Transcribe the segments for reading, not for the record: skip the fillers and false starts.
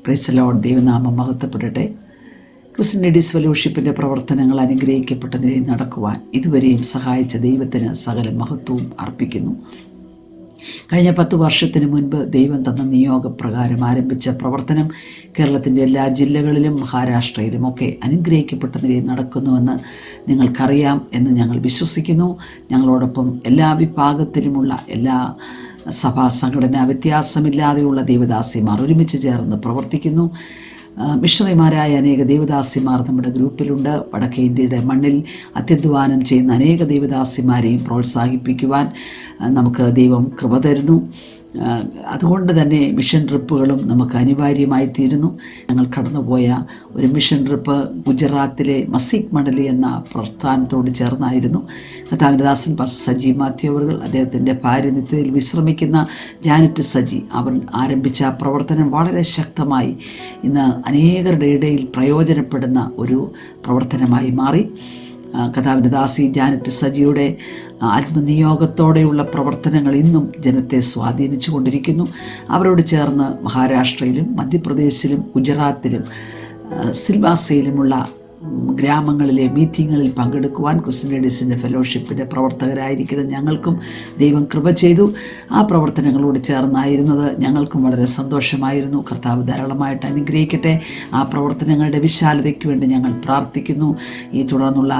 Praise the Lord. ദൈവനാമം മഹത്വപ്പെടട്ടെ. Christian ladies ഫെലോഷിപ്പിൻ്റെ പ്രവർത്തനങ്ങൾ അനുഗ്രഹിക്കപ്പെട്ടതിനെ നടക്കുവാൻ ഇതുവരെയും സഹായിച്ച ദൈവത്തിന് സകല മഹത്വവും അർപ്പിക്കുന്നു. കഴിഞ്ഞ 10 വർഷത്തിന് മുൻപ് ദൈവം തന്ന നിയോഗപ്രകാരം ആരംഭിച്ച പ്രവർത്തനം കേരളത്തിൻ്റെ എല്ലാ ജില്ലകളിലും മഹാരാഷ്ട്രയിലുമൊക്കെ അനുഗ്രഹിക്കപ്പെട്ട നിലയിൽ നടക്കുന്നുവെന്ന് നിങ്ങൾക്കറിയാം എന്ന് ഞങ്ങൾ വിശ്വസിക്കുന്നു. ഞങ്ങളോടൊപ്പം എല്ലാ വിഭാഗത്തിലുമുള്ള എല്ലാ സഭാ സംഘടനാ വ്യത്യാസമില്ലാതെയുള്ള ദേവദാസിമാർ ഒരുമിച്ച് ചേർന്ന് പ്രവർത്തിക്കുന്നു. മിഷണറിമാരായ അനേക ദേവദാസിമാർ നമ്മുടെ ഗ്രൂപ്പിലുണ്ട്. വടക്കേ ഇന്ത്യയുടെ മണ്ണിൽ അത്യധ്വാനം ചെയ്യുന്ന അനേക ദേവദാസിമാരെയും പ്രോത്സാഹിപ്പിക്കുവാൻ നമുക്ക് ദൈവം കൃപ തരുന്നു. അതുകൊണ്ട് തന്നെ മിഷൻ ട്രിപ്പുകളും നമുക്ക് അനിവാര്യമായി തീരുന്നു. ഞങ്ങൾ കടന്നുപോയ ഒരു മിഷൻ ട്രിപ്പ് ഗുജറാത്തിലെ മസീക് മണ്ഡലി എന്ന പ്രസ്ഥാനത്തോട് ചേർന്നായിരുന്നു. കർത്താവിൻ്റെ ദാസൻ പാസ്റ്റർ സജി മാത്യു അവർ, അദ്ദേഹത്തിൻ്റെ ഭാര്യ നിത്യതയിൽ വിശ്രമിക്കുന്ന ജാനറ്റ് സജി അവർ ആരംഭിച്ച പ്രവർത്തനം വളരെ ശക്തമായി ഇന്ന് അനേകരുടെ ഇടയിൽ പ്രയോജനപ്പെടുന്ന ഒരു പ്രവർത്തനമായി മാറി. കർത്താവിൻ്റെ ദാസി ജാനറ്റ് സജിയുടെ ആത്മനിയോഗത്തോടെയുള്ള പ്രവർത്തനങ്ങൾ ഇന്നും ജനത്തെ സ്വാധീനിച്ചു കൊണ്ടിരിക്കുന്നു. അവരോട് ചേർന്ന് മഹാരാഷ്ട്രയിലും മധ്യപ്രദേശിലും ഗുജറാത്തിലും സിൽവാസയിലുമുള്ള ഗ്രാമങ്ങളിലെ മീറ്റിങ്ങുകളിൽ പങ്കെടുക്കുവാൻ ക്രിസ്ത്യൻ ലേഡീസിൻ്റെ ഫെലോഷിപ്പിൻ്റെ പ്രവർത്തകരായിരിക്കുന്ന ഞങ്ങൾക്കും ദൈവം കൃപ ചെയ്തു. ആ പ്രവർത്തനങ്ങളോട് ചേർന്നായിരുന്നത് ഞങ്ങൾക്കും വളരെ സന്തോഷമായിരുന്നു. കർത്താവ് ധാരാളമായിട്ട് അനുഗ്രഹിക്കട്ടെ. ആ പ്രവർത്തനങ്ങളുടെ വിശാലതയ്ക്ക് വേണ്ടി ഞങ്ങൾ പ്രാർത്ഥിക്കുന്നു. ഈ തുടർന്നുള്ള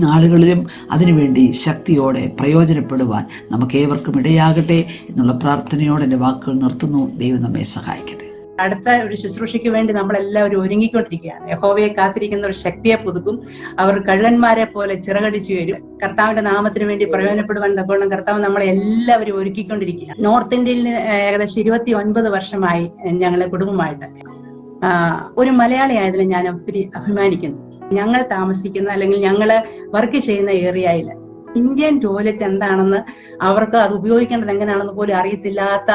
നാളുകളിലും അതിനുവേണ്ടി ശക്തിയോടെ പ്രയോജനപ്പെടുവാൻ നമുക്കേവർക്കും ഇടയാകട്ടെ എന്നുള്ള പ്രാർത്ഥനയോടെ എൻ്റെ വാക്കുകൾ നിർത്തുന്നു. ദൈവം നമ്മെ സഹായിക്കട്ടെ. അടുത്ത ഒരു ശുശ്രൂഷയ്ക്ക് വേണ്ടി നമ്മളെല്ലാവരും ഒരുങ്ങിക്കൊണ്ടിരിക്കുകയാണ്. യഹോവയെ കാത്തിരിക്കുന്ന ഒരു ശക്തിയെ പുതുക്കും. അവർ കഴുകന്മാരെ പോലെ ചിറകടിച്ചു വരും. കർത്താവിന്റെ നാമത്തിന് വേണ്ടി പ്രയോജനപ്പെടുവാൻ തക്കോണം കർത്താവ് നമ്മളെ എല്ലാവരും ഒരുക്കിക്കൊണ്ടിരിക്കുകയാണ്. നോർത്ത് ഇന്ത്യയിൽ ഏകദേശം 29 വർഷമായി ഞങ്ങളെ കുടുംബമായിട്ട്. ഒരു മലയാളി ആയതിൽ ഞാൻ ഒത്തിരി അഭിമാനിക്കുന്നു. ഞങ്ങൾ താമസിക്കുന്ന അല്ലെങ്കിൽ ഞങ്ങൾ വർക്ക് ചെയ്യുന്ന ഏരിയയിൽ ഇന്ത്യൻ ടോയ്ലറ്റ് എന്താണെന്ന് അവർക്ക് അത് ഉപയോഗിക്കേണ്ടത് എങ്ങനെയാണെന്ന് പോലും അറിയത്തില്ലാത്ത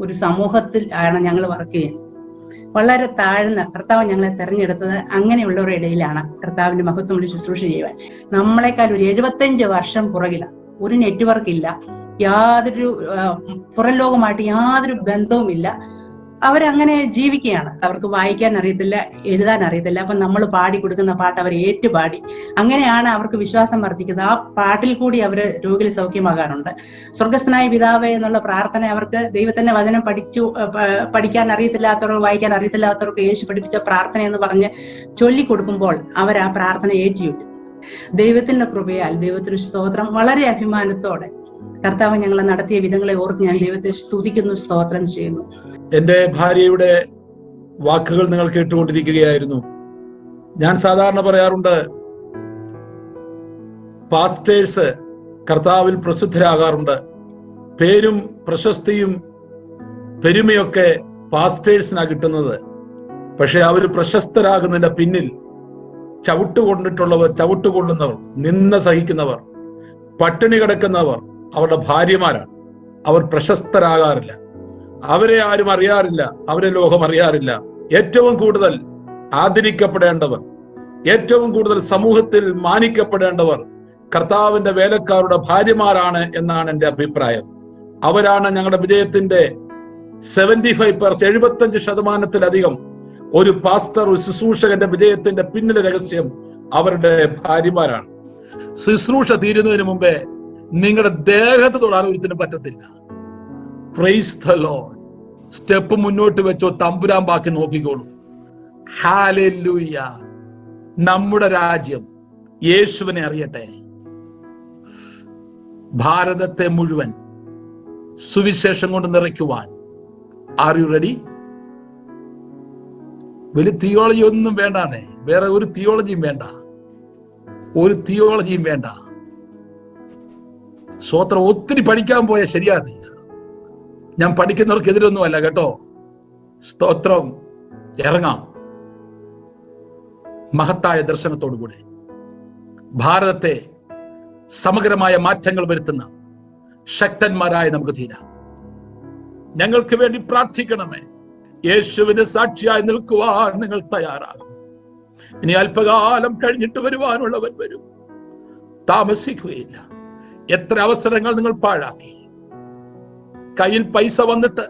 ഒരു സമൂഹത്തിൽ ആണ് ഞങ്ങൾ വർക്ക് ചെയ്യുന്നത്. വളരെ താഴ്ന്ന കർത്താവ് ഞങ്ങളെ തെരഞ്ഞെടുത്തത് അങ്ങനെയുള്ളവരുടെ ഇടയിലാണ് കർത്താവിന്റെ മഹത്വമുള്ള ശുശ്രൂഷ ചെയ്യുവാൻ. നമ്മളെക്കാൾ ഒരു 75 വർഷം പുറകിലാണ്. ഒരു നെറ്റ്വർക്ക് ഇല്ല, യാതൊരു പുറം ലോകമായിട്ട് യാതൊരു ബന്ധവുമില്ല. അവരങ്ങനെ ജീവിക്കുകയാണ്. അവർക്ക് വായിക്കാൻ അറിയത്തില്ല, എഴുതാൻ അറിയത്തില്ല. അപ്പൊ നമ്മൾ പാടി കൊടുക്കുന്ന പാട്ട് അവർ ഏറ്റുപാടി. അങ്ങനെയാണ് അവർക്ക് വിശ്വാസം വർദ്ധിക്കുന്നത്. ആ പാട്ടിൽ കൂടി അവര് രോഗികൾ സൗഖ്യമാകാറുണ്ട്. സ്വർഗസ്ഥനായ പിതാവേ എന്നുള്ള പ്രാർത്ഥന അവർക്ക് ദൈവത്തിന്റെ വചനം പഠിക്കാൻ അറിയത്തില്ലാത്തവർക്ക്, വായിക്കാൻ അറിയത്തില്ലാത്തവർക്ക് യേശു പഠിപ്പിച്ച പ്രാർത്ഥന എന്ന് പറഞ്ഞ് ചൊല്ലിക്കൊടുക്കുമ്പോൾ അവർ ആ പ്രാർത്ഥന ഏറ്റുചൊല്ലും. ദൈവത്തിന്റെ കൃപയാൽ ദൈവത്തിന് സ്തോത്രം. വളരെ അഭിമാനത്തോടെ കർത്താവ് ഞങ്ങളെ നടത്തിയ വിധങ്ങളെ ഓർത്ത് ഞാൻ ദൈവത്തെ സ്തുതിക്കുന്നു, സ്തോത്രം ചെയ്യുന്നു. എന്റെ ഭാര്യയുടെ വാക്കുകൾ നിങ്ങൾ കേട്ടുകൊണ്ടിരിക്കുകയായിരുന്നു. ഞാൻ സാധാരണ പറയാറുണ്ട്, പാസ്റ്റേഴ്സ് കർത്താവിൽ പ്രസിദ്ധരാകാറുണ്ട്. പേരും പ്രശസ്തിയും പെരുമയൊക്കെ പാസ്റ്റേഴ്സിനാണ് കിട്ടുന്നത്. പക്ഷെ അവർ പ്രശസ്തരാകുന്നതിന്റെ പിന്നിൽ ചവിട്ടുകൊണ്ടിട്ടുള്ളവർ, ചവിട്ടുകൊള്ളുന്നവർ, നിന്ന സഹിക്കുന്നവർ, പട്ടിണി കിടക്കുന്നവർ അവരുടെ ഭാര്യമാരാണ്. അവർ പ്രശസ്തരാകാറില്ല. അവരെ ആരും അറിയാറില്ല, അവരെ ലോകം അറിയാറില്ല. ഏറ്റവും കൂടുതൽ ആദരിക്കപ്പെടേണ്ടവർ, ഏറ്റവും കൂടുതൽ സമൂഹത്തിൽ മാനിക്കപ്പെടേണ്ടവർ കർത്താവിന്റെ വേലക്കാരുടെ ഭാര്യമാരാണ് എന്നാണ് എൻ്റെ അഭിപ്രായം. അവരാണ് ഞങ്ങളുടെ വിജയത്തിന്റെ 75% ഒരു പാസ്റ്റർ, ഒരു ശുശ്രൂഷകന്റെ വിജയത്തിന്റെ പിന്നിലെ രഹസ്യം അവരുടെ ഭാര്യമാരാണ്. ശുശ്രൂഷ തീരുന്നതിന് മുമ്പേ നിങ്ങളുടെ ദേഹത്ത് തൊടാൻ ഒരുത്തിനും പറ്റത്തില്ല. Praise the Lord. സ്റ്റെപ്പ് മുന്നോട്ട് വെച്ചോ, തമ്പുരാൻ ബാക്കി നോക്കിക്കോളൂ. ഹല്ലേലൂയ. നമ്മുടെ രാജ്യം യേശുവിനെ അറിയട്ടെ. ഭാരതത്തെ മുഴുവൻ സുവിശേഷം കൊണ്ട് നിറയ്ക്കുവാൻ ആർ യു റെഡി? വലിയ തിയോളജി ഒന്നും വേണ്ടാന്നേ. വേറെ ഒരു തിയോളജിയും വേണ്ട, ഒരു തിയോളജിയും വേണ്ട. സ്വോത്രം. ഒത്തിരി പഠിക്കാൻ പോയാൽ ശരിയാകില്ല. ഞാൻ പഠിക്കുന്നവർക്കെതിരൊന്നും അല്ല കേട്ടോ. സ്തോത്രം. ഇറങ്ങാം മഹത്തായ ദർശനത്തോടുകൂടെ. ഭാരതത്തെ സമഗ്രമായ മാറ്റങ്ങൾ വരുത്തുന്ന ശക്തന്മാരായ നമുക്ക് തീരാം. ഞങ്ങൾക്ക് വേണ്ടി പ്രാർത്ഥിക്കണമേ. യേശുവിന് സാക്ഷിയായി നിൽക്കുവാൻ നിങ്ങൾ തയ്യാറാകും. ഇനി അല്പകാലം കഴിഞ്ഞിട്ട് വരുവാനുള്ളവൻ വരും, താമസിക്കുകയില്ല. എത്ര അവസരങ്ങൾ നിങ്ങൾ പാഴാക്കി. കയ്യിൽ പൈസ വന്നിട്ട്,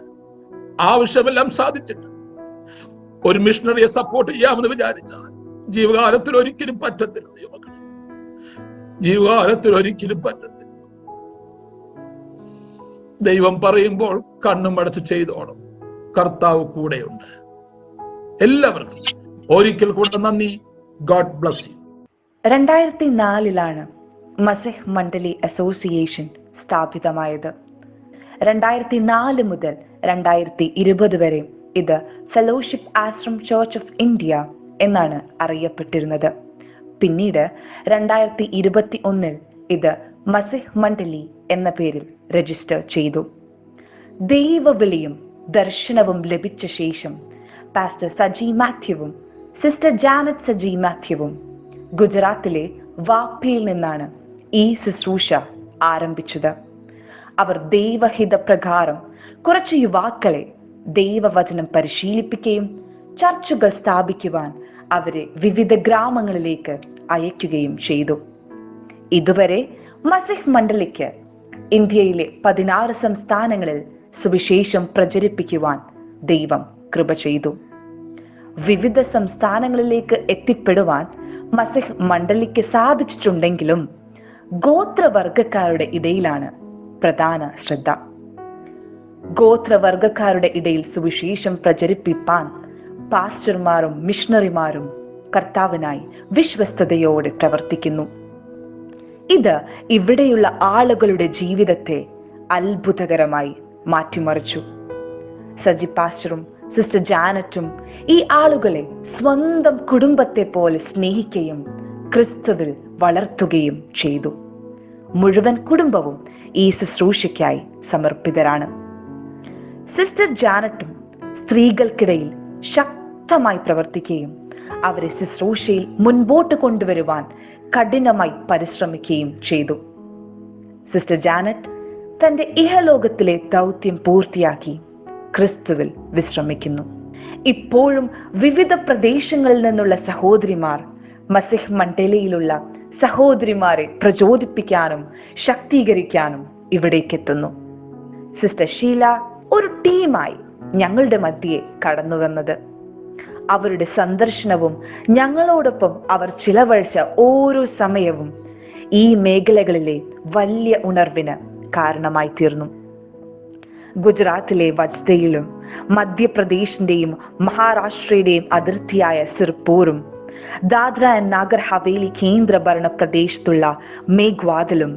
ആവശ്യമെല്ലാം സാധിച്ചിട്ട്, ഒരു മിഷണറിയെ സപ്പോർട്ട് ചെയ്യാമെന്ന് വിചാരിച്ചാൽ ജീവകാലത്തിൽ ഒരിക്കലും പറ്റത്തില്ല. ദൈവമക്കളെ, ജീവകാലത്തിൽ ഒരിക്കലും പറ്റത്തില്ല. ദൈവം പറയുമ്പോൾ കണ്ണും അടച്ച് ചെയ്തോണം. കർത്താവ് കൂടെയുണ്ട്. എല്ലാവർക്കും ഒരിക്കൽ കൂടെ നന്ദി. God bless you. 2004 Masih Mandalay association സ്ഥാപിതമായത്. 2004 മുതൽ 2020 വരെ ഇത് fellowship ashram church of India എന്നാണ് അറിയപ്പെട്ടിരുന്നത്. പിന്നീട് 2021 ഇത് മസിഹ് മണ്ഡലി എന്ന പേരിൽ രജിസ്റ്റർ ചെയ്തു. ദൈവവിളിയും ദർശനവും ലഭിച്ച ശേഷം പാസ്റ്റർ സജി മാത്യുവും സിസ്റ്റർ ജാനറ്റ് സജി മാത്യുവും ഗുജറാത്തിലെ വാപ്പിയിൽ നിന്നാണ് ഈ ശുശ്രൂഷ ആരംഭിച്ചത്. അവർ ദൈവഹിത പ്രകാരം കുറച്ച് യുവാക്കളെ ദൈവവചനം പരിശീലിപ്പിക്കുകയും ചർച്ചുകൾ സ്ഥാപിക്കുവാൻ അവരെ വിവിധ ഗ്രാമങ്ങളിലേക്ക് അയക്കുകയും ചെയ്തു. ഇതുവരെ മസിഹ് മണ്ഡലിക്ക് ഇന്ത്യയിലെ 16 സംസ്ഥാനങ്ങളിൽ സുവിശേഷം പ്രചരിപ്പിക്കുവാൻ ദൈവം കൃപ ചെയ്തു. വിവിധ സംസ്ഥാനങ്ങളിലേക്ക് എത്തിപ്പെടുവാൻ മസിഹ് മണ്ഡലിക്ക് സാധിച്ചിട്ടുണ്ടെങ്കിലും ഗോത്രവർഗക്കാരുടെ ഇടയിലാണ് പ്രധാന ശ്രദ്ധ. ഗോത്രവർഗക്കാരുടെ ഇടയിൽ സുവിശേഷം പ്രചരിപ്പിപ്പാൻ പാസ്റ്റർമാരും മിഷണറിമാരും കർത്താവിനായി വിശ്വസ്തയോടെ പ്രവർത്തിക്കുന്നു. ഇത് ഇവിടെയുള്ള ആളുകളുടെ ജീവിതത്തെ അത്ഭുതകരമായി മാറ്റിമറിച്ചു. സജി പാസ്റ്ററും സിസ്റ്റർ ജാനറ്റും ഈ ആളുകളെ സ്വന്തം കുടുംബത്തെ പോലെ സ്നേഹിക്കുകയും ക്രിസ്തുവിൽ വളർത്തുകയും ചെയ്തു. മുഴുവൻ കുടുംബവും ഈ ശുശ്രൂഷയ്ക്കായി സമർപ്പിതരാണ്. സിസ്റ്റർ ജാനറ്റും സ്ത്രീകൾക്കിടയിൽ ശക്തമായി പ്രവർത്തിക്കുകയും അവരെ ശുശ്രൂഷയിൽ മുൻപോട്ട് കൊണ്ടുവരുവാൻ കഠിനമായി പരിശ്രമിക്കുകയും ചെയ്തു. സിസ്റ്റർ ജാനറ്റ് തന്റെ ഇഹലോകത്തിലെ ദൗത്യം പൂർത്തിയാക്കി ക്രിസ്തുവിൽ വിശ്രമിക്കുന്നു. ഇപ്പോഴും വിവിധ പ്രദേശങ്ങളിൽ നിന്നുള്ള സഹോദരിമാർ മസിഹ് മണ്ഡലയിലുള്ള സഹോദരിമാരെ പ്രചോദിപ്പിക്കാനും ശക്തീകരിക്കാനും ഇവിടേക്ക് എത്തുന്നു. സിസ്റ്റർ ഷീല ഒരു ടീമായി ഞങ്ങളുടെ മധ്യേ കടന്നു വന്നത്. അവരുടെ സന്ദർശനവും ഞങ്ങളോടൊപ്പം അവർ ചിലവഴിച്ച ഓരോ സമയവും ഈ മേഖലകളിലെ വലിയ ഉണർവിന് കാരണമായി തീർന്നു. ഗുജറാത്തിലെ വജ്ദയിലും മധ്യപ്രദേശിന്റെയും മഹാരാഷ്ട്രയുടെയും അതിർത്തിയായ സിർപൂറും ദാദ്ര ആൻഡ് നാഗർ ഹവേലി കേന്ദ്രഭരണ പ്രദേശത്തുള്ള മേഘ്വാദിലും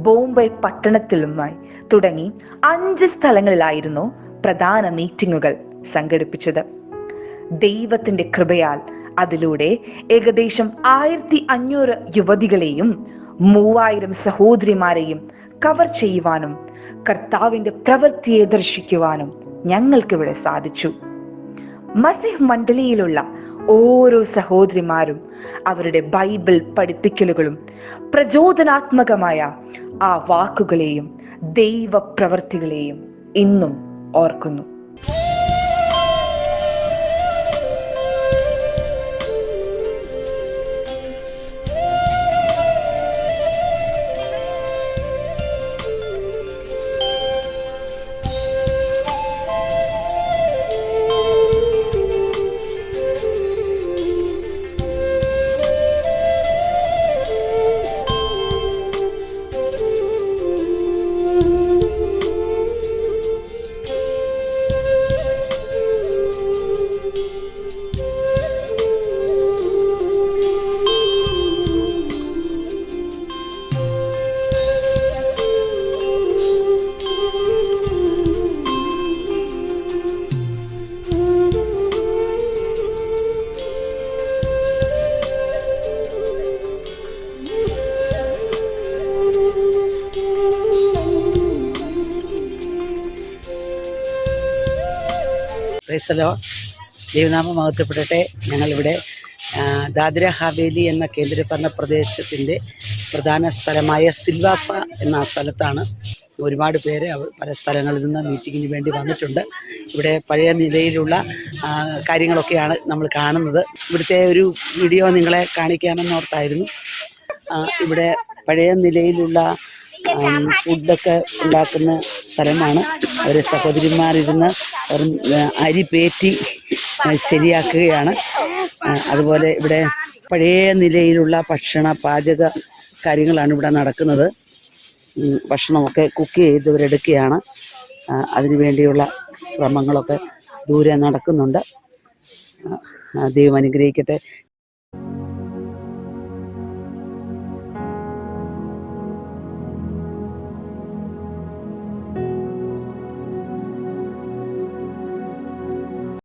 ബോംബെ പട്ടണത്തിലുമായി തുടങ്ങി 5 സ്ഥലങ്ങളിലായിരുന്നു പ്രധാന മീറ്റിങ്ങുകൾ സംഘടിപ്പിച്ചത്. ദൈവത്തിന്റെ കൃപയാൽ അതിലൂടെ ഏകദേശം 1500 യുവതികളെയും 3000 സഹോദരിമാരെയും കവർ ചെയ്യുവാനും കർത്താവിന്റെ പ്രവൃത്തിയെ ദർശിക്കുവാനും ഞങ്ങൾക്കിവിടെ സാധിച്ചു. മസിഹ് മണ്ഡലിയിലുള്ള ഓരോ സഹോദരിമാരും അവരുടെ ബൈബിൾ പഠിപ്പിക്കലുകളും പ്രചോദനാത്മകമായ ആ വാക്കുകളെയും ദൈവ പ്രവൃത്തികളെയും ഇന്നും ഓർക്കുന്നു. പ്രൈസലോ, ദൈവനാമം മഹത്വപ്പെടട്ടെ. ഞങ്ങളിവിടെ ദാദ്ര ഹവേലി എന്ന കേന്ദ്രഭരണ പ്രദേശത്തിൻ്റെ പ്രധാന സ്ഥലമായ സിൽവാസ എന്ന സ്ഥലത്താണ്. ഒരുപാട് പേര് പല സ്ഥലങ്ങളിൽ നിന്ന് മീറ്റിങ്ങിന് വേണ്ടി വന്നിട്ടുണ്ട്. ഇവിടെ പഴയ നിലയിലുള്ള കാര്യങ്ങളൊക്കെയാണ് നമ്മൾ കാണുന്നത്. ഇവിടുത്തെ ഒരു വീഡിയോ നിങ്ങളെ കാണിക്കാമെന്നോർത്തായിരുന്നു. ഇവിടെ പഴയ നിലയിലുള്ള ഫുഡൊക്കെ ഉണ്ടാക്കുന്ന സ്ഥലമാണ്. അവർ സഹോദരിമാരിരുന്ന് അരി പേറ്റി ശരിയാക്കുകയാണ്. അതുപോലെ ഇവിടെ പഴയ നിലയിലുള്ള ഭക്ഷണ പാചക കാര്യങ്ങളാണ് ഇവിടെ നടക്കുന്നത്. ഭക്ഷണമൊക്കെ കുക്ക് ചെയ്ത് ഇവരെടുക്കുകയാണ്. അതിനു വേണ്ടിയുള്ള ശ്രമങ്ങളൊക്കെ ദൂരെ നടക്കുന്നുണ്ട്. ദൈവം അനുഗ്രഹിക്കട്ടെ.